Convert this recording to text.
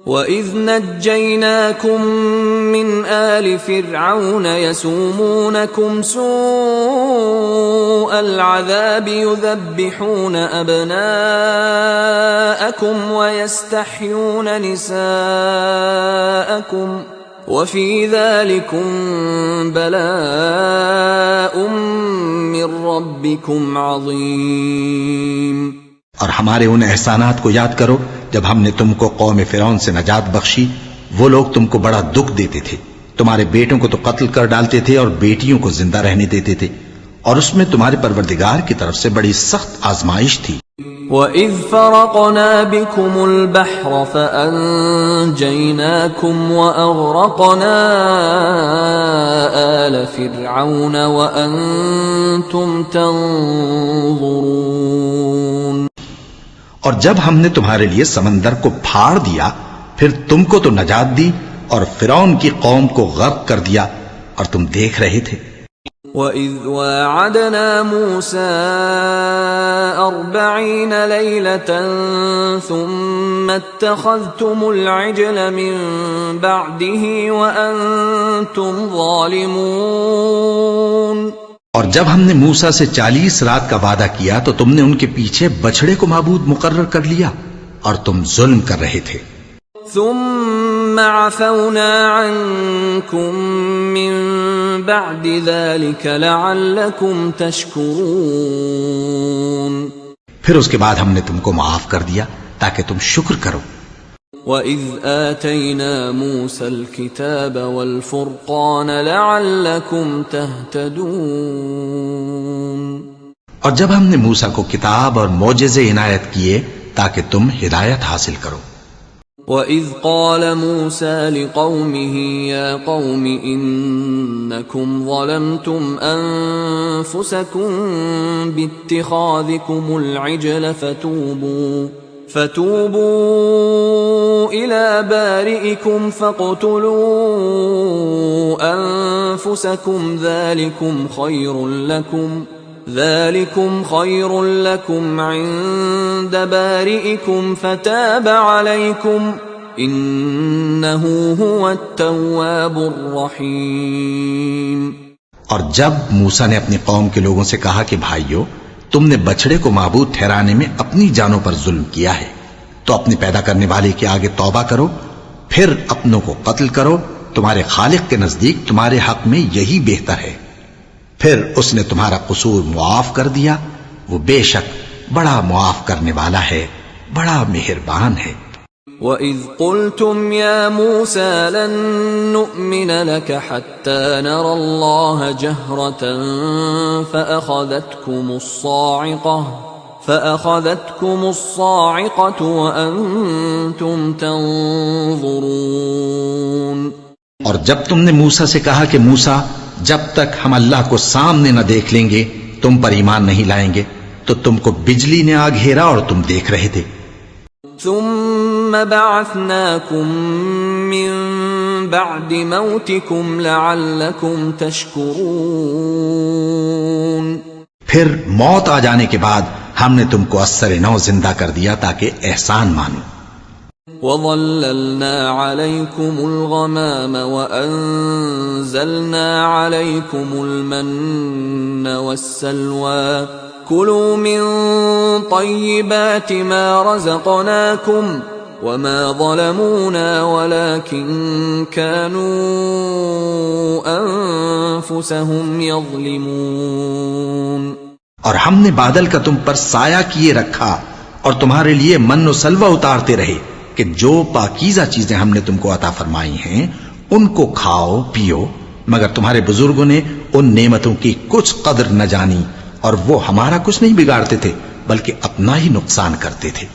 وَإِذْ نَجَّيْنَاكُمْ مِنْ آلِ فِرْعَوْنَ يَسُومُونَكُمْ سُوءَ الْعَذَابِ يُذَبِّحُونَ أَبْنَاءَكُمْ وَيَسْتَحْيُونَ نِسَاءَكُمْ وَفِي ذَلِكُمْ بَلَاءٌ مِّن رَّبِّكُمْ عَظِيمٌ۔ اور ہمارے ان احسانات کو یاد کرو جب ہم نے تم کو قوم فرعون سے نجات بخشی۔ وہ لوگ تم کو بڑا دکھ دیتے تھے، تمہارے بیٹوں کو تو قتل کر ڈالتے تھے اور بیٹیوں کو زندہ رہنے دیتے تھے، اور اس میں تمہارے پروردگار کی طرف سے بڑی سخت آزمائش تھی۔ وَإِذْ فَرَقْنَا بِكُمُ الْبَحْرَ فَأَنْجَيْنَاكُمْ وَأَغْرَقْنَا آلَ فِرْعَوْنَ وَأَنْتُمْ تَنْظُرُونَ۔ اور جب ہم نے تمہارے لیے سمندر کو پھاڑ دیا، پھر تم کو تو نجات دی اور فرعون کی قوم کو غرق کر دیا اور تم دیکھ رہے تھے۔ وَإِذْ وَاعَدْنَا مُوسَىٰ 40 لَيْلَةً ثُمَّ اتَّخَذْتُمُ الْعِجْلَ مِن بَعْدِهِ وَأَنْتُمْ ظَالِمُونَ۔ اور جب ہم نے موسیٰ سے 40 رات کا وعدہ کیا تو تم نے ان کے پیچھے بچڑے کو معبود مقرر کر لیا اور تم ظلم کر رہے تھے۔ ثم عفونا عنكم من بعد ذلك لعلكم تشكرون۔ پھر اس کے بعد ہم نے تم کو معاف کر دیا تاکہ تم شکر کرو۔ وَإِذْ آتَيْنَا مُوسَى الْكِتَابَ وَالْفُرْقَانَ لَعَلَّكُمْ تَهْتَدُونَ۔ اور جب ہم نے موسیٰ کو کتاب اور معجزے عنایت کیے تاکہ تم ہدایت حاصل کرو۔ وَإِذْ قَالَ مُوسَى لِقَوْمِهِ يَا قَوْمِ إِنَّكُمْ ظَلَمْتُمْ أَنفُسَكُمْ بِاتِّخَاذِكُمُ الْعِجْلَ فتوبوا إلى بارئكم فاقتلوا أنفسكم ذلكم خير لكم عند بارئكم فتاب عليكم إنه هو التواب الرحيم۔ اور جب موسیٰ نے اپنی قوم کے لوگوں سے کہا کہ بھائیو، تم نے بچڑے کو معبود ٹھہرانے میں اپنی جانوں پر ظلم کیا ہے، تو اپنے پیدا کرنے والے کے آگے توبہ کرو، پھر اپنوں کو قتل کرو، تمہارے خالق کے نزدیک تمہارے حق میں یہی بہتر ہے۔ پھر اس نے تمہارا قصور معاف کر دیا، وہ بے شک بڑا معاف کرنے والا ہے، بڑا مہربان ہے۔ وَإِذْ قُلْتُمْ يَا مُوسَىٰ لَن نُّؤْمِنَ لَكَ حَتَّىٰ نَرَى اللَّهَ جَهْرَةً فَأَخَذَتْكُمُ الصَّاعِقَةُ وَأَنْتُمْ تَنْظُرُونَ۔ اور جب تم نے موسیٰ سے کہا کہ موسیٰ، جب تک ہم اللہ کو سامنے نہ دیکھ لیں گے تم پر ایمان نہیں لائیں گے، تو تم کو بجلی نے آ گھیرا اور تم دیکھ رہے تھے۔ ثم بعثناكم من بعد موتكم لعلكم تشكرون۔ پھر موت آ جانے کے بعد ہم نے تم کو اثر نو زندہ کر دیا تاکہ احسان مانو۔ وَظَلَّلْنَا عَلَيْكُمُ الْغَمَامَ وَأَنزَلْنَا عَلَيْكُمُ الْمَنَّ وَالسَّلْوَىٰ كُلُوا مِن طَيِّبَاتِ مَا رَزَقْنَاكُمْ وَمَا ظَلَمُونَا وَلَٰكِن كَانُوا أَنفُسَهُمْ يَظْلِمُونَ۔ اور ہم نے بادل کا تم پر سایہ کیے رکھا اور تمہارے لیے من و سلوہ اتارتے رہے کہ جو پاکیزہ چیزیں ہم نے تم کو عطا فرمائی ہیں ان کو کھاؤ پیو، مگر تمہارے بزرگوں نے ان نعمتوں کی کچھ قدر نہ جانی اور وہ ہمارا کچھ نہیں بگاڑتے تھے بلکہ اپنا ہی نقصان کرتے تھے۔